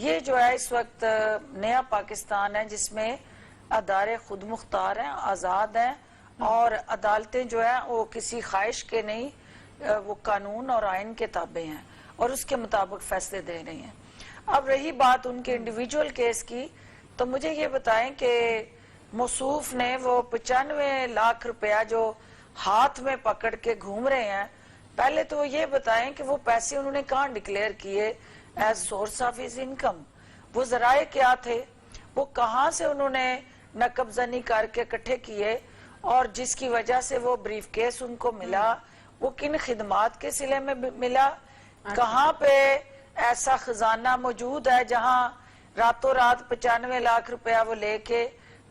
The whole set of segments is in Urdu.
یہ جو ہے اس وقت نیا پاکستان ہے جس میں ادارے خود مختار ہیں، آزاد ہیں، اور عدالتیں جو ہیں وہ کسی خواہش کے نہیں، وہ قانون اور آئین کے تابع ہیں اور اس کے مطابق فیصلے دے رہی ہیں۔ اب رہی بات ان کے انڈیویجول کیس کی، تو مجھے یہ بتائیں کہ موصوف نے وہ 95 لاکھ روپیہ جو ہاتھ میں پکڑ کے گھوم رہے ہیں، پہلے تو یہ بتائیں کہ وہ پیسے انہوں نے کہاں ڈکلیئر کیے as source of his income, وہ ذرائع کیا تھے، وہ کہاں سے انہوں نے نقب زنی کر کے اکٹھے کیے، اور جس کی وجہ سے وہ بریف کیس ان کو ملا وہ کن خدمات کے سلے میں ملا، کہاں پہ ایسا خزانہ موجود ہے جہاں راتوں رات 95 لاکھ روپیہ وہ لے کے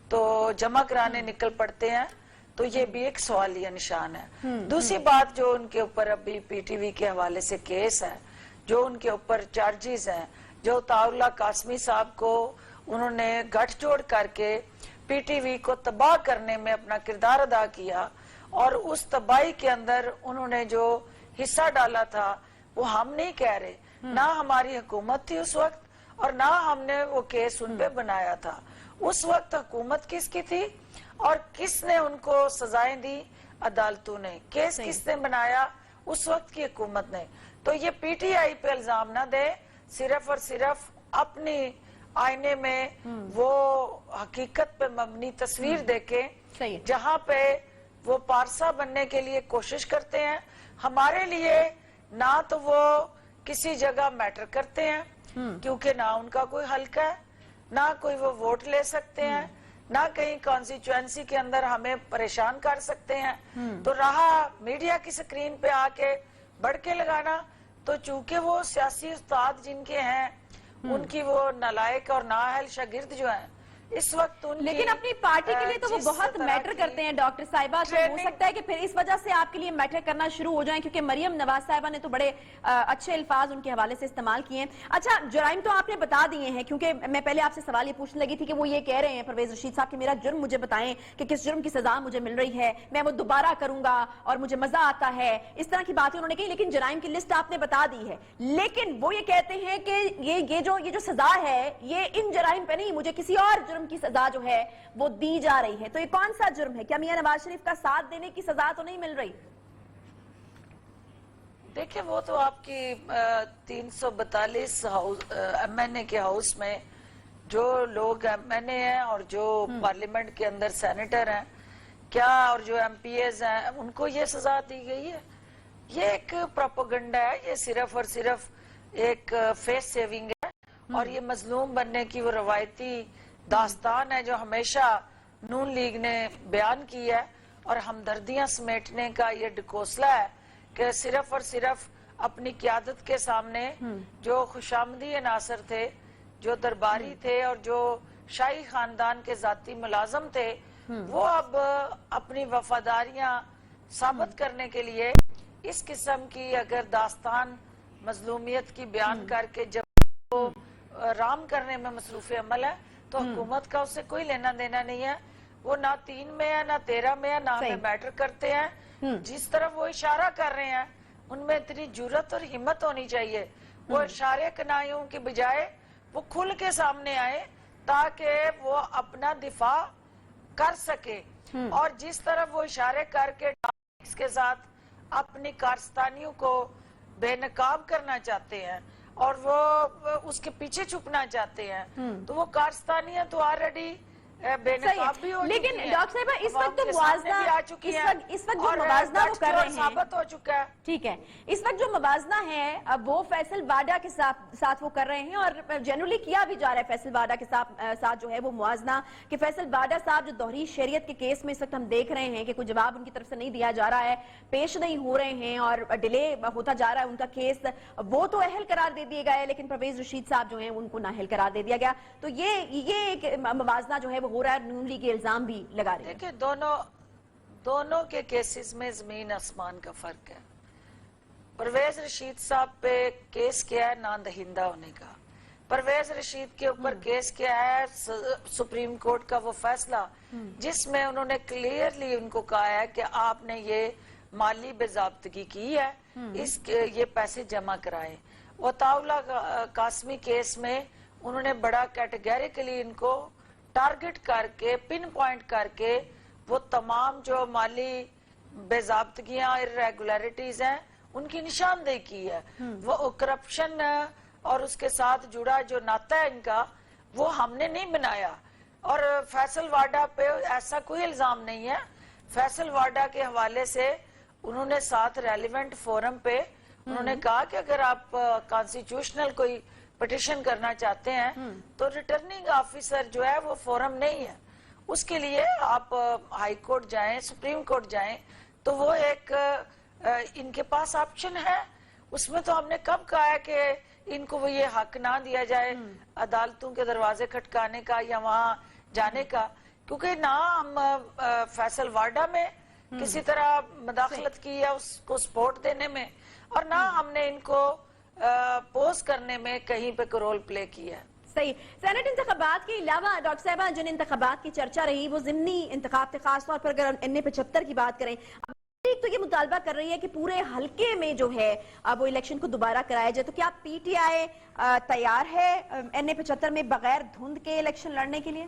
تو جمع کرانے نکل پڑتے ہیں، تو یہ بھی ایک سوالیہ نشان ہے۔ دوسری بات جو ان کے اوپر ابھی پی ٹی وی کے حوالے سے کیس ہے، جو ان کے اوپر چارجز ہیں، جو عطاءاللہ قاسمی صاحب کو انہوں نے گٹھ جوڑ کر کے پی ٹی وی کو تباہ کرنے میں اپنا کردار ادا کیا، اور اس تباہی کے اندر انہوں نے جو حصہ ڈالا تھا وہ ہم نہیں کہہ رہے، نہ ہماری حکومت تھی اس وقت اور نہ ہم نے وہ کیس ان پہ بنایا تھا۔ اس وقت حکومت کس کی تھی اور کس نے ان کو سزائیں دی؟ عدالتوں نے۔ کیس کس نے بنایا؟ اس وقت کی حکومت نے۔ تو یہ پی ٹی آئی پہ الزام نہ دے، صرف اور صرف اپنی آئینے میں وہ حقیقت پہ مبنی تصویر دیکھیں جہاں پہ وہ پارسا بننے کے لیے کوشش کرتے ہیں۔ ہمارے لیے نہ تو وہ کسی جگہ میٹر کرتے ہیں کیونکہ نہ ان کا کوئی حلقہ ہے، نہ کوئی وہ ووٹ لے سکتے ہیں، نہ کہیں کانسٹیچوئنسی کے اندر ہمیں پریشان کر سکتے ہیں، تو رہا میڈیا کی سکرین پہ آ کے بڑھ کے لگانا، تو چونکہ وہ سیاسی استاد جن کے ہیں ان کی وہ نالائق اور نااہل شاگرد جو ہیں اس وقت ان کی، لیکن اپنی پارٹی کے لیے تو وہ بہت میٹر کرتے ہیں ڈاکٹر صاحبہ، تو ہو سکتا ہے کہ پھر اس وجہ سے آپ کے لیے میٹر کرنا شروع ہو جائیں، کیونکہ مریم نواز صاحبہ نے تو بڑے اچھے الفاظ ان کے حوالے سے استعمال کیے ہیں۔ اچھا، جرائم تو آپ نے بتا دیے ہیں، کیونکہ میں پہلے آپ سے سوال یہ پوچھنے لگی تھی کہ وہ یہ کہہ رہے ہیں پرویز رشید صاحب کہ میرا جرم مجھے بتائیں کہ کس جرم کی سزا مجھے مل رہی ہے، میں وہ دوبارہ کروں گا اور مجھے مزہ آتا ہے، اس طرح کی باتیں انہوں نے کہی، لیکن جرائم کی لسٹ آپ نے بتا دی ہے۔ لیکن وہ یہ کہتے ہیں کہ یہ جو سزا ہے یہ ان جرائم پہ نہیں، مجھے کسی اور جرم کی سزا جو ہے وہ دی جا رہی ہے۔ تو یہ کون سا جرم ہے؟ کیا میاں نواز شریف کا ساتھ دینے کی سزا تو نہیں مل رہی؟ دیکھیں وہ تو آپ کی 342 ایم این اے کے ہاؤس میں جو لوگ ایم این اے ہیں اور جو پارلیمنٹ کے اندر سینیٹر ہیں کیا اور جو ایم پی ایز ہیں ان کو یہ سزا دی گئی ہے؟ یہ ایک پروپیگنڈا ہے، یہ صرف اور صرف ایک فیس سیونگ ہے، اور یہ مظلوم بننے کی وہ روایتی داستان ہے جو ہمیشہ نون لیگ نے بیان کی ہے، اور ہمدردیاں سمیٹنے کا یہ ڈکوسلا ہے کہ صرف اور صرف اپنی قیادت کے سامنے جو خوشامدی عناصر تھے، جو درباری تھے اور جو شاہی خاندان کے ذاتی ملازم تھے، وہ اب اپنی وفاداریاں ثابت کرنے کے لیے اس قسم کی اگر داستان مظلومیت کی بیان کر کے جب وہ رام کرنے میں مصروف عمل ہے تو حکومت کا اس سے کوئی لینا دینا نہیں ہے۔ وہ نہ 3 میں ہے نہ 13 میں ہے، نہ ہمیں میٹر کرتے ہیں۔ جس طرف وہ اشارہ کر رہے ہیں ان میں اتنی جرت اور ہمت ہونی چاہیے، وہ اشارے کنائیوں کی بجائے وہ کھل کے سامنے آئے تاکہ وہ اپنا دفاع کر سکے، اور جس طرف وہ اشارے کر کے اس کے ساتھ اپنی کارستانیوں کو بے نقاب کرنا چاہتے ہیں اور وہ اس کے پیچھے چھپنا چاہتے ہیں، تو وہ کارستانیاں تو آلریڈی بے نقاب بھی ہو چکی ہیں، لیکن ڈاکٹر صاحبہ اس وقت جو موازنہ اس وقت جو موازنہ وہ کر رہے ہیں ثابت ہو چکا ہے، ٹھیک ہے، اس وقت جو موازنہ ہے وہ فیصل واڈا کے ساتھ وہ کر رہے ہیں، اور جنرلی کیا بھی جا رہا ہے فیصل واڈا کے ساتھ جو ہے وہ موازنہ کہ فیصل واڈا صاحب جو دوہری شریعت کے کیس میں اس وقت ہم دیکھ رہے ہیں کہ کوئی جواب ان کی طرف سے نہیں دیا جا رہا ہے، پیش نہیں ہو رہے ہیں اور ڈیلے ہوتا جا رہا ہے ان کا کیس، وہ تو اہل قرار دے دیے گئے لیکن پرویز رشید صاحب جو ہیں ان کو نااہل قرار دے دیا گیا، تو یہ ایک موازنہ جو ہے وہ ہو رہا ہے، نون لیگ کے الزام بھی لگا رہے ہیں۔ دیکھیں دونوں کے کیسز میں زمین آسمان کا فرق ہے۔ پرویز رشید صاحب پہ کیس کیا ہے نا دہندہ ہونے کا، پرویز رشید کے اوپر کیس کیا ہے سپریم کورٹ کا وہ فیصلہ جس میں انہوں نے کلیئرلی ان کو کہا ہے کہ آپ نے یہ مالی باضابطگی کی ہے، یہ پیسے جمع کرائیں۔ عطاءاللہ قاسمی کیس میں انہوں نے بڑا کیٹیگریکلی ان کو ٹارگٹ کر کے پن پوائنٹ کر کے وہ تمام جو مالی بے ضابطگیاں irregularities ہیں ان کی نشاندہی کی ہے. وہ کرپشن اور اس کے ساتھ جڑا جو ناتا ہے ان کا وہ ہم نے نہیں بنایا. اور فیصل واڈا پہ ایسا کوئی الزام نہیں ہے. فیصل واڈا کے حوالے سے انہوں نے ساتھ ریلیونٹ فورم پہ انہوں نے کہا کہ اگر آپ کانسٹیٹیوشنل کوئی پٹیشن کرنا چاہتے ہیں تو ریٹرننگ آفیسر جو ہے وہ فورم نہیں ہے. اس کے لیے آپ ہائی کورٹ جائیں, سپریم کورٹ جائیں, تو وہ ایک ان کے پاس آپشن ہے. اس میں تو ہم نے کب کہا ہے کہ ان کو وہ یہ حق نہ دیا جائے عدالتوں کے دروازے کھٹکانے کا یا وہاں جانے کا, کیونکہ نہ ہم فیصل واڈا میں کسی طرح مداخلت کی ہے اس کو سپورٹ دینے میں, اور نہ ہم نے ان کو پوز کرنے میں کہیں پہ رول پلے کیا ہے. صحیح. سینٹ انتخابات کے علاوہ ڈاکٹر صاحبہ جن انتخابات کی چرچا رہی وہ ضمنی انتخاب تھے, خاص طور پر اگر NA-75 کی بات کریں. ایک تو یہ مطالبہ کر رہی ہے کہ پورے حلقے میں جو ہے وہ الیکشن کو دوبارہ کرایا جائے, تو کیا PTI تیار ہے NA-75 میں بغیر دھند کے الیکشن لڑنے کے لیے؟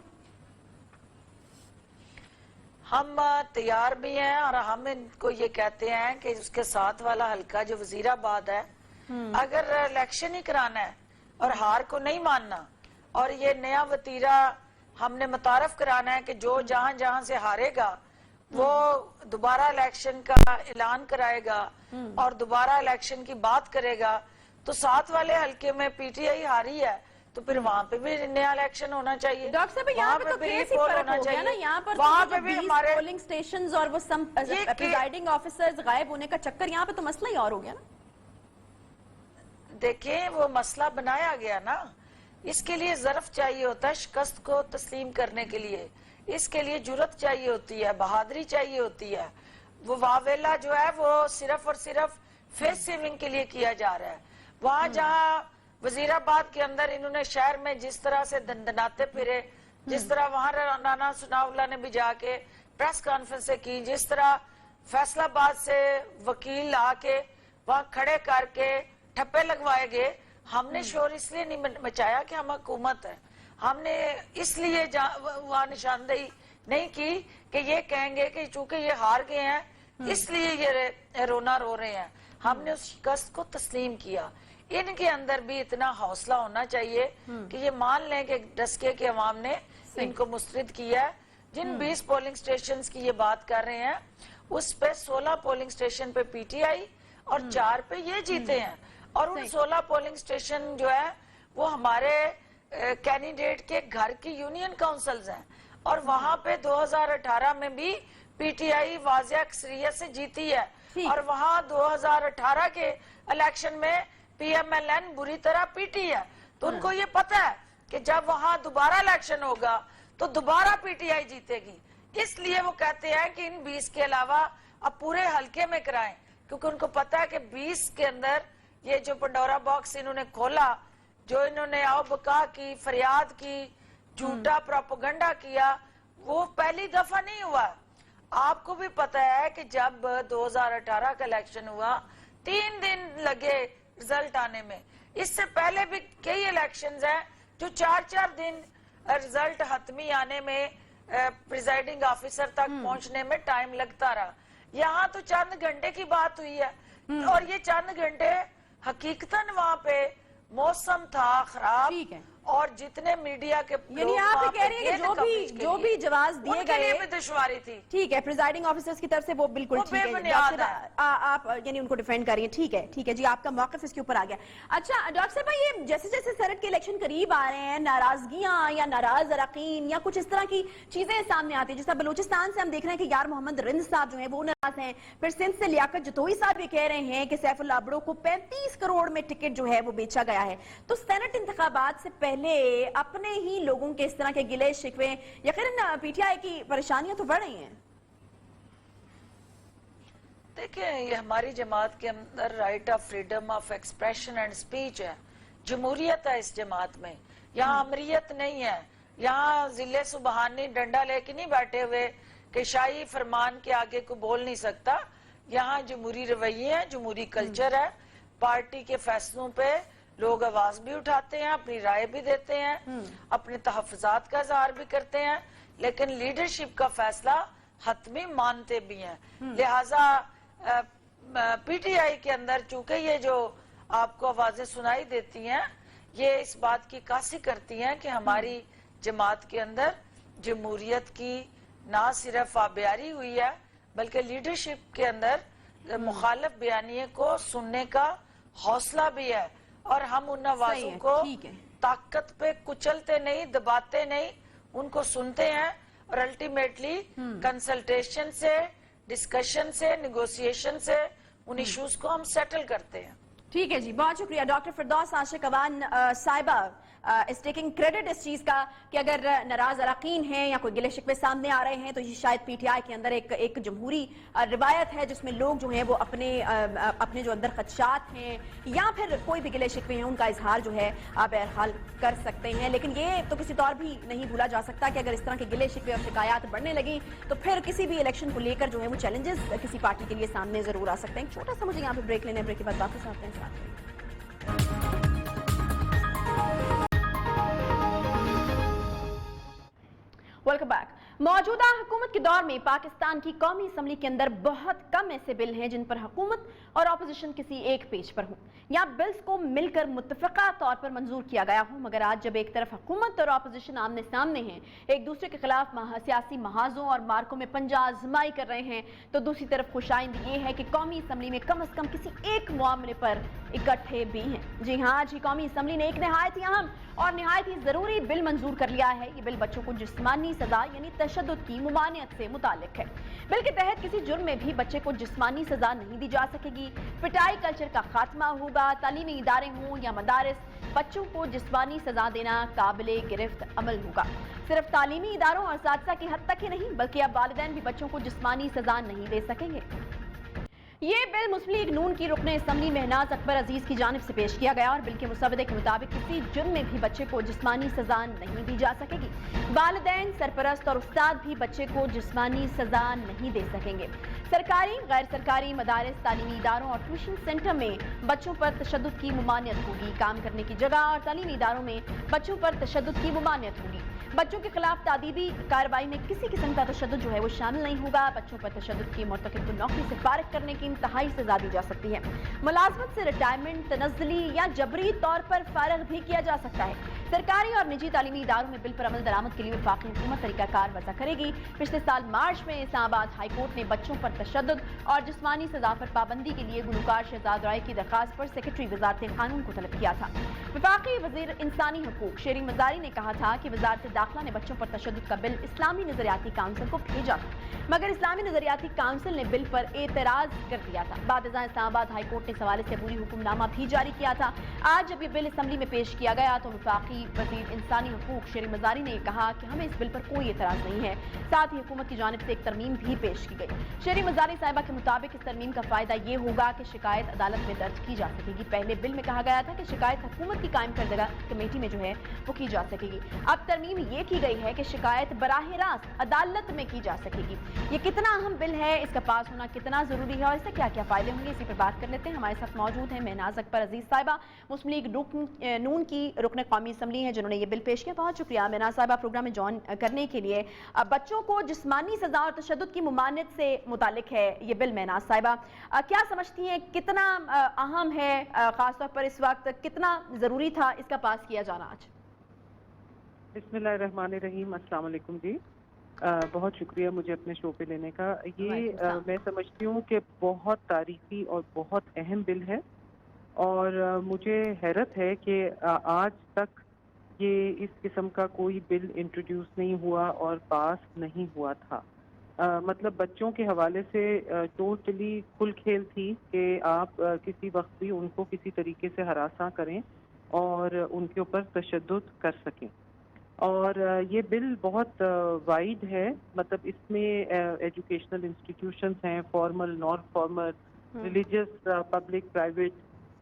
ہم تیار بھی ہیں اور ہم ان کو یہ کہتے ہیں کہ اس کے ساتھ والا حلقہ جو وزیر آباد ہے, اگر الیکشن ہی کرانا ہے اور ہار کو نہیں ماننا اور یہ نیا وتیرہ ہم نے متعارف کرانا ہے کہ جو جہاں جہاں سے ہارے گا وہ دوبارہ الیکشن کا اعلان کرائے گا اور دوبارہ الیکشن کی بات کرے گا, تو ساتھ والے حلقے میں PTI ہاری ہے تو پھر وہاں پہ بھی نیا الیکشن ہونا چاہیے. ڈاکٹر صاحب یہاں پہ تو کیسی فرق ہو گیا نا, یہاں پر وہاں پہ بھی 20 ہمارے پولنگ سٹیشنز اور وہ پریزائڈنگ آفیسرز غائب ہونے کا چکر, یہاں پہ تو مسئلہ ہی اور ہو گیا نا. دیکھیں وہ مسئلہ بنایا گیا نا, اس کے لیے ظرف چاہیے ہوتا ہے شکست کو تسلیم کرنے کے لیے, اس کے لیے جرت چاہیے ہوتی ہے, بہادری چاہیے ہوتی ہے. وہ واویلا جو ہے وہ صرف اور صرف فیس سیونگ کے لیے کیا جا رہا ہے. وہاں جہاں وزیر آباد کے اندر انہوں نے شہر میں جس طرح سے دندناتے پھرے, جس طرح وہاں رانا ثناء اللہ نے بھی جا کے پریس کانفرنسیں کی, جس طرح فیصل آباد سے وکیل آ کے وہاں کھڑے کر کے ٹھپے لگوائے گئے, ہم نے شور اس لیے نہیں مچایا کہ ہم حکومت ہے. ہم نے اس لیے وہاں نشاندہی نہیں کی کہ یہ کہیں گے کہ چونکہ یہ ہار گئے ہیں اس لیے یہ رونا رو رہے ہیں. ہم نے اس شکست کو تسلیم کیا. ان کے اندر بھی اتنا حوصلہ ہونا چاہیے کہ یہ مان لیں کہ ڈسکے کے عوام نے ان کو مسترد کیا ہے. جن 20 پولنگ سٹیشنز کی یہ بات کر رہے ہیں اس پہ 16 پولنگ سٹیشن پہ PTI اور 4 پہ یہ جیتے ہیں, اور ان 16 پولنگ سٹیشن جو ہے وہ ہمارے کینڈیڈیٹ کے گھر کی یونین کاؤنسلز ہیں, اور وہاں پہ 2018 میں بھی PTI واضح اکثریت سے جیتی ہے, اور وہاں 2018 کے الیکشن میں PMLN بری طرح پیٹی ہے. تو ان کو یہ پتا ہے کہ جب وہاں دوبارہ الیکشن ہوگا تو دوبارہ PTI جیتے گی, اس لیے وہ کہتے ہیں کہ ان 20 کے علاوہ اب پورے حلقے میں کرائیں, کیونکہ ان کو پتا ہے کہ 20 کے اندر یہ جو پنڈورا باکس انہوں نے کھولا, جو انہوں نے آؤ بکا کی, فریاد کی, جھوٹا پروپیگنڈا کیا, وہ پہلی دفعہ نہیں ہوا. آپ کو بھی پتا ہے کہ جب 2018 کا الیکشن ہوا 3 دن لگے رزلٹ آنے میں. اس سے پہلے بھی کئی الیکشنز ہیں جو 4 دن رزلٹ حتمی آنے میں پریزائڈنگ آفیسر تک پہنچنے میں ٹائم لگتا رہا. یہاں تو چند گھنٹے کی بات ہوئی ہے, اور یہ چند گھنٹے حقیقتاً وہاں پہ موسم تھا خراب, اور جتنے میڈیا کے یعنی آپ کہہ رہے ہیں کہ جو بھی جواز دیے گئے بھی دشواری تھی. ٹھیک ہے, پریزائڈنگ آفیسرز کی طرف سے وہ بالکل ٹھیک ہے, آپ یعنی ان کو ڈیفینڈ کر رہی ہیں. ٹھیک ہے جی, آپ کا موقف اس کے اوپر آ گیا. اچھا ڈاکٹر صاحب, یہ جیسے جیسے سینٹ کے الیکشن قریب آ رہے ہیں ناراضگیاں یا ناراض اراکین یا کچھ اس طرح کی چیزیں سامنے آتی ہیں, جیسا بلوچستان سے ہم دیکھ رہے ہیں کہ یار محمد رند صاحب جو ہیں وہ ناراض ہیں. پھر سندھ سے لیاقت جتوئی صاحب یہ کہہ رہے ہیں کہ سیف اللہ ابڑو کو 35 کروڑ میں ٹکٹ جو ہے وہ بیچا گیا ہے. تو سینٹ انتخابات سے پہلے اپنے ہی لوگوں کے اس طرح کے گلے شکوے, یقیناً PTI کی پریشانیاں تو بڑھ رہی ہیں. دیکھیں, یہ ہماری جماعت کے اندر right of freedom of expression and speech ہے, جمہوریت ہے اس جماعت میں. یہاں امریت نہیں ہے, یہاں ضلع سبحانی ڈنڈا لے کے نہیں بیٹھے ہوئے کہ شاہی فرمان کے آگے کو بول نہیں سکتا. یہاں جمہوری رویے ہیں, جمہوری کلچر ہے, پارٹی کے فیصلوں پہ لوگ آواز بھی اٹھاتے ہیں, اپنی رائے بھی دیتے ہیں, اپنے تحفظات کا اظہار بھی کرتے ہیں, لیکن لیڈرشپ کا فیصلہ حتمی مانتے بھی ہیں. لہٰذا پی ٹی آئی کے اندر چونکہ یہ جو آپ کو آوازیں سنائی دیتی ہیں, یہ اس بات کی عکاسی کرتی ہیں کہ ہماری جماعت کے اندر جمہوریت کی نہ صرف آبیاری ہوئی ہے, بلکہ لیڈرشپ کے اندر مخالف بیانیے کو سننے کا حوصلہ بھی ہے, اور ہم ان آوازوں کو طاقت پہ کچلتے نہیں, دباتے نہیں, ان کو سنتے ہیں, اور الٹیمیٹلی کنسلٹیشن سے, ڈسکشن سے, نیگوسیشن سے ان ایشوز کو ہم سیٹل کرتے ہیں. ٹھیک ہے جی, بہت شکریہ. ڈاکٹر فردوس عاشق اوان صاحبہ اس ٹیکنگ کریڈٹ اس چیز کا کہ اگر ناراض اراکین ہیں یا کوئی گلے شکوے سامنے آ رہے ہیں تو یہ شاید پی ٹی آئی کے اندر ایک جمہوری روایت ہے جس میں لوگ جو ہیں وہ اپنے جو اندر خدشات ہیں یا پھر کوئی بھی گلے شکوے ہیں ان کا اظہار جو ہے بہرحال کر سکتے ہیں. لیکن یہ تو کسی طور بھی نہیں بھولا جا سکتا کہ اگر اس طرح کے گلے شکوے اور شکایات بڑھنے لگیں تو پھر کسی بھی الیکشن کو لے کر جو ہے وہ چیلنجز کسی پارٹی کے لیے سامنے ضرور آ سکتے ہیں. چھوٹا سا مجھے یہاں پہ بریک لینے, بریک کے بعد واپس آتے ہیں ساتھ میں. Welcome back. موجودہ حکومت کے دور میں پاکستان کی قومی اسمبلی کے اندر بہت کم ایسے بل ہیں جن پر حکومت اور اپوزیشن کسی ایک پیج پر ہوں یا بلز کو مل کر متفقہ طور پر منظور کیا گیا ہو. مگر آج جب ایک طرف حکومت اور اپوزیشن آمنے سامنے ہیں, ایک دوسرے کے خلاف سیاسی محاذوں اور مارکوں میں پنجہ آزمائی کر رہے ہیں, تو دوسری طرف خوشائند یہ ہے کہ قومی اسمبلی میں کم از کم کسی ایک معاملے پر اکٹھے بھی ہیں. جی ہاں, آج ہی قومی اسمبلی نے ایک نہایت ہی اہم اور نہایت ہی ضروری بل منظور کر لیا ہے. یہ بل بچوں کو جسمانی سزا یعنی تشدد کی ممانعت سے متعلق ہے. بل کے تحت کسی جرم میں بھی بچے کو جسمانی سزا نہیں دی جا سکے گی. پٹائی کلچر کا خاتمہ ہوگا. تعلیمی ادارے ہوں یا مدارس, بچوں کو جسمانی سزا دینا قابل گرفت عمل ہوگا. صرف تعلیمی اداروں اور اساتذہ کی حد تک ہی نہیں بلکہ اب والدین بھی بچوں کو جسمانی سزا نہیں دے سکیں گے. یہ بل مسلم لیگ نون کی رکن اسمبلی مہناز اکبر عزیز کی جانب سے پیش کیا گیا اور بل کے مسودے کے مطابق کسی جرم میں بھی بچے کو جسمانی سزا نہیں دی جا سکے گی. والدین, سرپرست اور استاد بھی بچے کو جسمانی سزا نہیں دے سکیں گے. سرکاری, غیر سرکاری مدارس, تعلیمی اداروں اور ٹیوشن سینٹر میں بچوں پر تشدد کی ممانعت ہوگی. کام کرنے کی جگہ اور تعلیمی اداروں میں بچوں پر تشدد کی ممانعت ہوگی. بچوں کے خلاف تعدیبی کارروائی میں کسی قسم کا تشدد جو ہے وہ شامل نہیں ہوگا. بچوں پر تشدد کی مرتکب کو نوکری سے فارغ کرنے کی انتہائی سزا دی جا سکتی ہے. ملازمت سے ریٹائرمنٹ, تنزلی یا جبری طور پر فارغ بھی کیا جا سکتا ہے. سرکاری اور نجی تعلیمی اداروں میں بل پر عمل درآمد کے لیے وفاقی حکومت طریقہ کار وضع کرے گی. پچھلے سال مارچ میں اسلام آباد ہائی کورٹ نے بچوں پر تشدد اور جسمانی سزا پر پابندی کے لیے گلوکار شہزاد رائے کی درخواست پر سیکرٹری وزارت قانون کو طلب کیا تھا. وفاقی وزیر انسانی حقوق شیری مزاری نے کہا تھا کہ وزارت داخلہ نے بچوں پر تشدد کا بل اسلامی نظریاتی کونسل کو بھیجا تھا, مگر اسلامی نظریاتی کونسل نے بل پر اعتراض کر دیا تھا. بعد ازاں اسلام آباد ہائی کورٹ نے اس حوالے سے عبوری حکم نامہ بھی جاری کیا تھا. آج جب یہ بل اسمبلی میں پیش کیا گیا تو وفاقی وزیر انسانی حقوق شیری مزاری نے کہا کہ ہمیں اس بل پر کوئی اعتراض نہیں ہے. ساتھ ہی حکومت کی جانب سے ایک ترمیم بھی پیش کی گئی. شیری مزاری صاحبہ کے مطابق اس ترمیم کا فائدہ یہ ہوگا کہ شکایت عدالت میں درج کی جا سکے گی. پہلے بل میں کہا گیا تھا کہ شکایت حکومت کی قائم کردہ کمیٹی میں جو ہے وہ کی جا سکے گی. اب ترمیم یہ کی گئی ہے کہ شکایت براہ راست عدالت میں کی جا سکے گی. یہ کتنا اہم بل ہے, اس کا پاس ہونا کتنا ضروری ہے اور اس سے کیا کیا فائدے ہوں گے, اسی پر بات کر لیتے ہیں. ہمارے ساتھ موجود ہیں مہناز اکبر عزیز صاحبہ, مسلم لیگ نون کی رکن قومی اسمبلی ہیں, جنہوں نے یہ بل پیش کیا. بہت شکریہ مہناز صاحبہ پروگرام میں جوائن کرنے کے لیے. بچوں کو جسمانی سزا اور تشدد کی ممانعت سے متعلق ہے یہ بل. مہناز صاحبہ کیا سمجھتی ہیں, کتنا اہم ہے, خاص طور پر اس وقت کتنا ضروری تھا اس کا پاس کیا جانا آج؟ بسم اللہ الرحمن الرحیم. السلام علیکم جی, بہت شکریہ مجھے اپنے شو پہ لینے کا. یہ میں سمجھتی ہوں کہ بہت تاریخی اور بہت اہم بل ہے, اور مجھے حیرت ہے کہ آج تک یہ اس قسم کا کوئی بل انٹروڈیوس نہیں ہوا اور پاس نہیں ہوا تھا. مطلب بچوں کے حوالے سے ٹوٹلی کھل کھیل تھی کہ آپ کسی وقت بھی ان کو کسی طریقے سے ہراساں کریں اور ان کے اوپر تشدد کر سکیں. اور یہ بل بہت وائڈ ہے, مطلب اس میں ایجوکیشنل انسٹیٹیوشنز ہیں, formal, non formal, religious, public, private,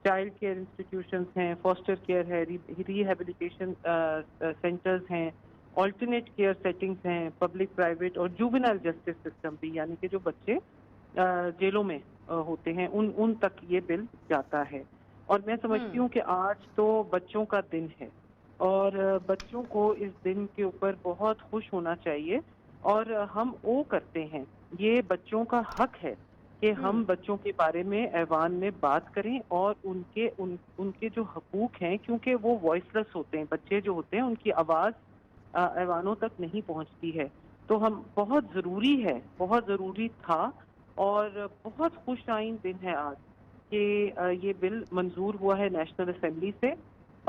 child care institutions ہیں, فاسٹر کیئر ہے, ریہیبلیٹیشن سینٹرز ہیں, آلٹرنیٹ کیئر سیٹنگز ہیں, پبلک, پرائیویٹ اور جوونائل جسٹس سسٹم بھی, یعنی کہ جو بچے جیلوں میں ہوتے ہیں ان تک یہ بل جاتا ہے. اور میں سمجھتی ہوں کہ آج تو بچوں کا دن ہے اور بچوں کو اس دن کے اوپر بہت خوش ہونا چاہیے، اور ہم او کرتے ہیں، یہ بچوں کا حق ہے کہ ہم بچوں کے بارے میں ایوان میں بات کریں، اور ان کے جو حقوق ہیں، کیونکہ وہ وائس لیس ہوتے ہیں، بچے جو ہوتے ہیں ان کی آواز ایوانوں تک نہیں پہنچتی ہے، تو ہم بہت ضروری تھا اور بہت خوش آئند دن ہے آج کہ یہ بل منظور ہوا ہے نیشنل اسمبلی سے،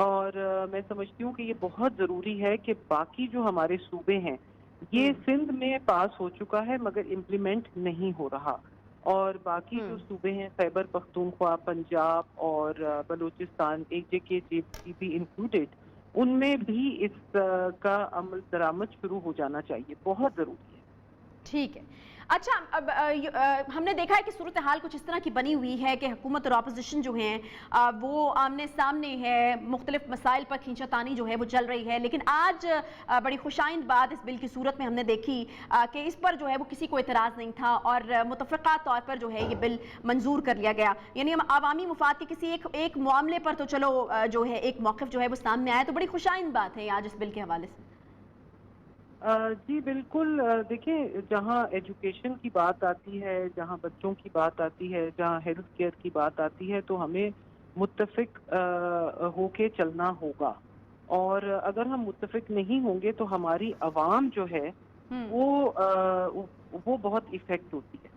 اور میں سمجھتی ہوں کہ یہ بہت ضروری ہے کہ باقی جو ہمارے صوبے ہیں، یہ سندھ میں پاس ہو چکا ہے مگر امپلیمنٹ نہیں ہو رہا، اور باقی جو صوبے ہیں خیبر پختونخوا، پنجاب اور بلوچستان، AJK بھی انکلوڈیڈ، ان میں بھی اس کا عمل درآمد شروع ہو جانا چاہیے، بہت ضروری ہے۔ ٹھیک ہے، اچھا اب ہم نے دیکھا ہے کہ صورتحال کچھ اس طرح کی بنی ہوئی ہے کہ حکومت اور اپوزیشن جو ہیں وہ آمنے سامنے ہے، مختلف مسائل پر کھینچا تانی جو ہے وہ چل رہی ہے، لیکن آج بڑی خوشائند بات اس بل کی صورت میں ہم نے دیکھی کہ اس پر جو ہے وہ کسی کو اعتراض نہیں تھا اور متفقہ طور پر جو ہے یہ بل منظور کر لیا گیا، یعنی عوامی مفاد کے کسی ایک معاملے پر تو چلو جو ہے ایک موقف جو ہے وہ سامنے آیا، تو بڑی خوشائند بات ہے آج اس بل کے حوالے سے۔ جی بالکل، دیکھیں جہاں ایجوکیشن کی بات آتی ہے، جہاں بچوں کی بات آتی ہے، جہاں ہیلتھ کیئر کی بات آتی ہے، تو ہمیں متفق ہو کے چلنا ہوگا، اور اگر ہم متفق نہیں ہوں گے تو ہماری عوام جو ہے وہ بہت افیکٹ ہوتی ہے،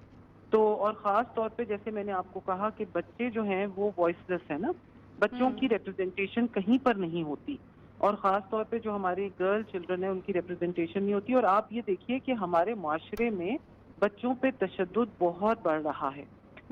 تو اور خاص طور پہ جیسے میں نے آپ کو کہا کہ بچے جو ہیں وہ وائس لیس ہیں نا، بچوں کی ریپرزنٹیشن کہیں پر نہیں ہوتی، اور خاص طور پہ جو ہماری گرل چلڈرن ہیں ان کی ریپرزنٹیشن نہیں ہوتی، اور آپ یہ دیکھیے کہ ہمارے معاشرے میں بچوں پہ تشدد بہت بڑھ رہا ہے،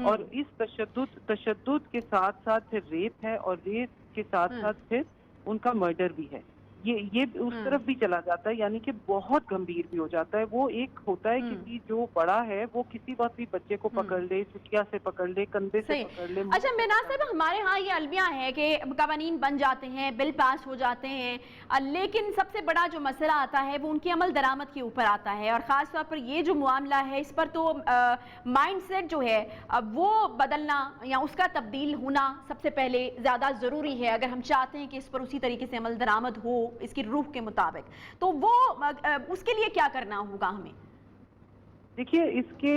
اور اس تشدد کے ساتھ ساتھ پھر ریپ ہے، اور ریپ کے ساتھ ساتھ پھر ان کا مرڈر بھی ہے، یہ اس طرف بھی چلا جاتا ہے، یعنی کہ بہت گمبھیر بھی ہو جاتا ہے، وہ ایک ہوتا ہے کسی جو بڑا ہے وہ کسی وقت بھی بچے کو پکڑ لے، چٹیا سے پکڑ لے، کندھے سے پکڑ لے۔ اچھا مناز صاحب، ہمارے ہاں یہ المیہ ہے کہ قوانین بن جاتے ہیں، بل پاس ہو جاتے ہیں، لیکن سب سے بڑا جو مسئلہ آتا ہے وہ ان کی عمل درآمد کے اوپر آتا ہے، اور خاص طور پر یہ جو معاملہ ہے اس پر تو مائنڈ سیٹ جو ہے وہ بدلنا یا اس کا تبدیل ہونا سب سے پہلے زیادہ ضروری ہے، اگر ہم چاہتے ہیں کہ اس پر اسی طریقے سے عمل درآمد ہو اس کی روح کے مطابق، تو وہ اس کے لیے کیا کرنا ہوگا ہمیں؟ دیکھیے اس کے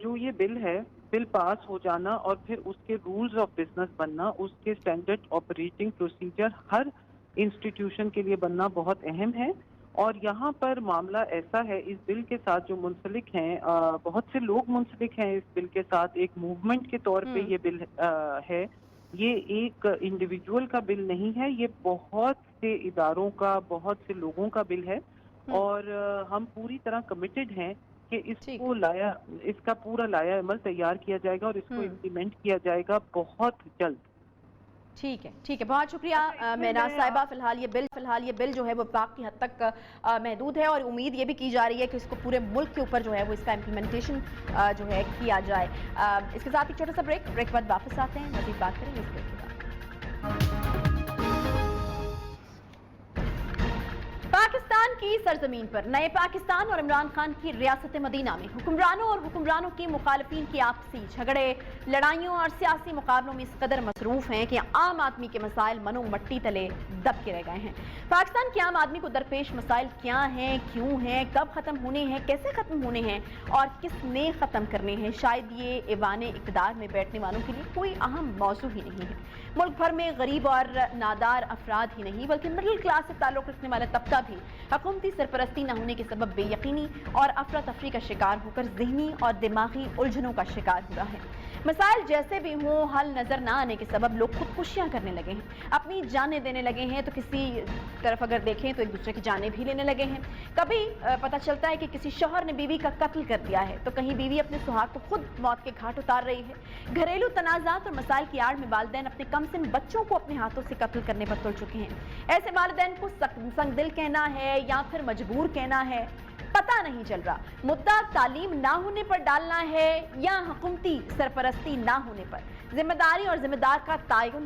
جو یہ بل ہے، بل پاس ہو جانا اور پھر اس کے رولز آف بزنس بننا، اس کے اسٹینڈرڈ آپریٹنگ پروسیجر ہر انسٹیٹیوشن کے لیے بننا بہت اہم ہے، اور یہاں پر معاملہ ایسا ہے اس بل کے ساتھ جو منسلک ہیں، بہت سے لوگ منسلک ہیں اس بل کے ساتھ، ایک موومنٹ کے طور پہ یہ بل ہے، یہ ایک انڈیویجول کا بل نہیں ہے، یہ بہت سے اداروں کا، بہت سے لوگوں کا بل ہے، اور ہم پوری طرح کمیٹڈ ہیں کہ اس کا پورا لایا عمل تیار کیا جائے گا اور اس کو امپلیمنٹ کیا جائے گا بہت جلد۔ ٹھیک ہے، بہت شکریہ مناز صاحبہ۔ فی الحال یہ بل جو ہے وہ وفاق کی حد تک محدود ہے، اور امید یہ بھی کی جا رہی ہے کہ اس کو پورے ملک کے اوپر جو ہے وہ اس کا امپلیمنٹیشن جو ہے کیا جائے۔ اس کے ساتھ ایک چھوٹا سا بریک بعد واپس آتے ہیں، مزید بات کریں گے اس بریک کے بعد۔ پاکستان کی سرزمین پر نئے پاکستان اور عمران خان کی ریاست مدینہ میں حکمرانوں اور حکمرانوں کی مخالفین کی آپسی جھگڑے، لڑائیوں اور سیاسی مقابلوں میں اس قدر مصروف ہیں کہ عام آدمی کے مسائل منو مٹی تلے دب کے رہ گئے ہیں۔ پاکستان کے عام آدمی کو درپیش مسائل کیا ہیں، کیوں ہیں، کب ختم ہونے ہیں، کیسے ختم ہونے ہیں اور کس نے ختم کرنے ہیں، شاید یہ ایوان اقتدار میں بیٹھنے والوں کے لیے کوئی اہم موضوع ہی نہیں ہے۔ ملک بھر میں غریب اور نادار افراد ہی نہیں بلکہ مڈل کلاس سے تعلق رکھنے والا طبقہ بھی حکومتی سرپرستی نہ ہونے کے سبب بے یقینی اور افراتفری کا شکار ہو کر ذہنی اور دماغی الجھنوں کا شکار ہوا ہے۔ مسائل جیسے بھی ہوں، حل نظر نہ آنے کے سبب لوگ خودکشیاں کرنے لگے ہیں، اپنی جانیں دینے لگے ہیں، تو کسی طرف اگر دیکھیں تو ایک دوسرے کی جانیں بھی لینے لگے ہیں۔ کبھی پتہ چلتا ہے کہ کسی شوہر نے بیوی کا قتل کر دیا ہے، تو کہیں بیوی اپنے سہاگ کو خود موت کے گھاٹ اتار رہی ہے۔ گھریلو تنازعات اور مسائل کی آڑ میں والدین اپنے کم سن بچوں کو اپنے ہاتھوں سے قتل کرنے پر تل چکے ہیں۔ ایسے والدین کو سنگ دل کہنا ہے یا پھر مجبور کہنا ہے، پتہ نہیں چل رہا۔ مدعا تعلیم نہ ہونے پر ڈالنا ہے یا حکومتی سرپرستی نہ ہونے پر؟ ذمہ داری اور ذمہ دار کا تعین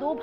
2